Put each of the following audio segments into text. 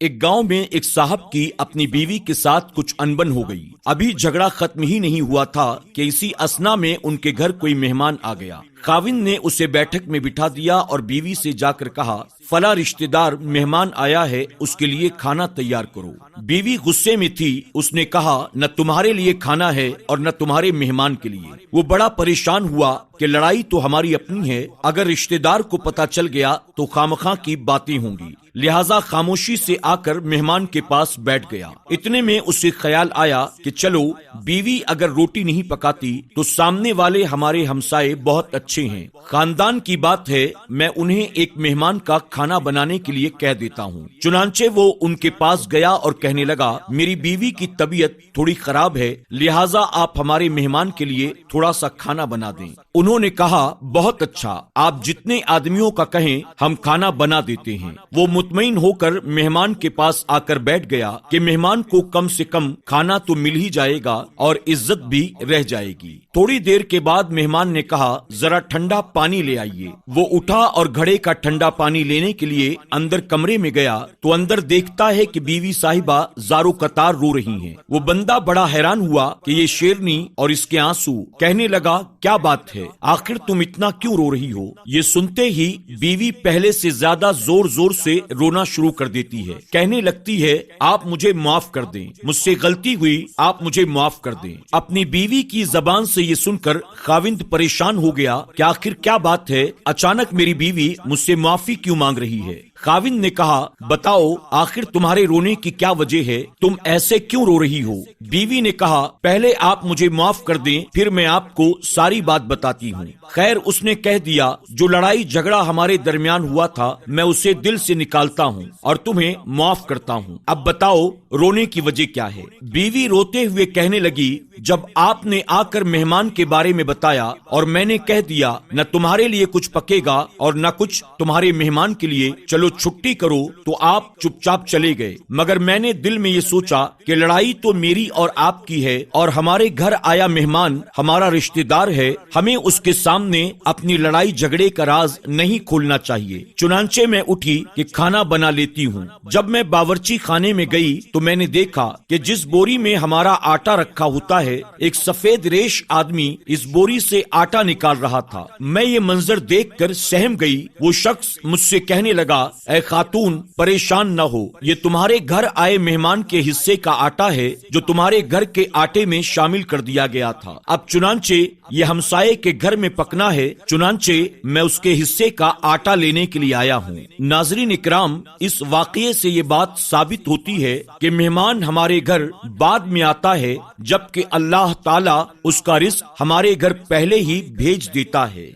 ایک گاؤں میں ایک صاحب کی اپنی بیوی کے ساتھ کچھ انبن ہو گئی۔ ابھی جھگڑا ختم ہی نہیں ہوا تھا کہ اسی اثنا میں ان کے گھر کوئی مہمان آ گیا۔ خاوند نے اسے بیٹھک میں بٹھا دیا اور بیوی سے جا کر کہا، فلاں رشتہ دار مہمان آیا ہے، اس کے لیے کھانا تیار کرو۔ بیوی غصے میں تھی، اس نے کہا، نہ تمہارے لیے کھانا ہے اور نہ تمہارے مہمان کے لیے۔ وہ بڑا پریشان ہوا کہ لڑائی تو ہماری اپنی ہے، اگر رشتہ دار کو پتہ چل گیا تو خامخواہ کی باتیں ہوں گی، لہٰذا خاموشی سے آ کر مہمان کے پاس بیٹھ گیا۔ اتنے میں اسے خیال آیا کہ چلو بیوی اگر روٹی نہیں پکاتی تو سامنے والے ہمارے ہمسائے بہت اچھے ہیں، خاندان کی بات ہے، میں انہیں ایک مہمان کا کھانا بنانے کے لیے کہہ دیتا ہوں۔ چنانچہ وہ ان کے پاس گیا اور کہنے لگا، میری بیوی کی طبیعت تھوڑی خراب ہے، لہٰذا آپ ہمارے مہمان کے لیے تھوڑا سا کھانا بنا دیں۔ انہوں نے کہا، بہت اچھا، آپ جتنے آدمیوں کا کہیں ہم کھانا بنا دیتے ہیں۔ وہ مطمئن ہو کر مہمان کے پاس آ کر بیٹھ گیا کہ مہمان کو کم سے کم کھانا تو مل ہی جائے گا اور عزت بھی رہ جائے گی۔ تھوڑی دیر کے بعد مہمان نے کہا، ذرا ٹھنڈا پانی لے آئیے۔ وہ اٹھا اور گھڑے کا ٹھنڈا پانی لینے کے لیے اندر کمرے میں گیا تو اندر دیکھتا ہے کہ بیوی صاحبہ زارو قطار رو رہی ہیں۔ وہ بندہ بڑا حیران ہوا کہ یہ شیرنی اور اس کے آنسو، کہنے لگا، کیا بات ہے، آخر تم اتنا کیوں رو رہی ہو؟ یہ سنتے ہی بیوی پہلے سے زیادہ زور زور سے رونا شروع کر دیتی ہے، کہنے لگتی ہے، آپ مجھے معاف کر دیں، مجھ سے غلطی ہوئی، آپ مجھے معاف کر دیں۔ اپنی بیوی کی زبان سے یہ سن کر خاوند پریشان ہو گیا کہ آخر کیا بات ہے، اچانک میری بیوی مجھ سے معافی کیوں مانگ رہی ہے؟ خاوند نے کہا، بتاؤ آخر تمہارے رونے کی کیا وجہ ہے، تم ایسے کیوں رو رہی ہو؟ بیوی نے کہا، پہلے آپ مجھے معاف کر دیں، پھر میں آپ کو ساری بات بتاتی ہوں۔ خیر، اس نے کہہ دیا، جو لڑائی جھگڑا ہمارے درمیان ہوا تھا میں اسے دل سے نکالتا ہوں اور تمہیں معاف کرتا ہوں، اب بتاؤ رونے کی وجہ کیا ہے؟ بیوی روتے ہوئے کہنے لگی، جب آپ نے آ کر مہمان کے بارے میں بتایا اور میں نے کہہ دیا نہ تمہارے لیے کچھ پکے گا اور نہ کچھ تمہارے مہمان کے لیے، چلو چھٹی کرو، تو آپ چپ چاپ چلے گئے، مگر میں نے دل میں یہ سوچا کہ لڑائی تو میری اور آپ کی ہے اور ہمارے گھر آیا مہمان ہمارا رشتہ دار ہے، ہمیں اس کے سامنے اپنی لڑائی جھگڑے کا راز نہیں کھولنا چاہیے۔ چنانچہ میں اٹھی کہ کھانا بنا لیتی ہوں۔ جب میں باورچی خانے میں گئی تو میں نے دیکھا کہ جس بوری میں ہمارا آٹا رکھا ہوتا ہے، ایک سفید ریش آدمی اس بوری سے آٹا نکال رہا تھا۔ میں یہ منظر دیکھ کر سہم گئی۔ وہ شخص مجھ سے کہنے لگا، اے خاتون، پریشان نہ ہو، یہ تمہارے گھر آئے مہمان کے حصے کا آٹا ہے جو تمہارے گھر کے آٹے میں شامل کر دیا گیا تھا۔ اب چنانچہ یہ ہمسائے کے گھر میں پکنا ہے، چنانچہ میں اس کے حصے کا آٹا لینے کے لیے آیا ہوں۔ ناظرین اکرام، اس واقعے سے یہ بات ثابت ہوتی ہے کہ مہمان ہمارے گھر بعد میں آتا ہے، جبکہ اللہ تعالیٰ اس کا رزق ہمارے گھر پہلے ہی بھیج دیتا ہے۔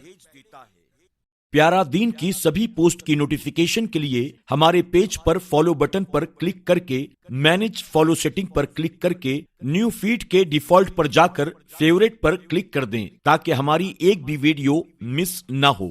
پیارا دین کی سبھی پوسٹ کی نوٹیفیکیشن کے لیے ہمارے پیج پر فالو بٹن پر کلک کر کے مینج فالو سیٹنگ پر کلک کر کے نیو فیڈ کے ڈیفالٹ پر جا کر فیورٹ پر کلک کر دیں تاکہ ہماری ایک بھی ویڈیو مس نہ ہو۔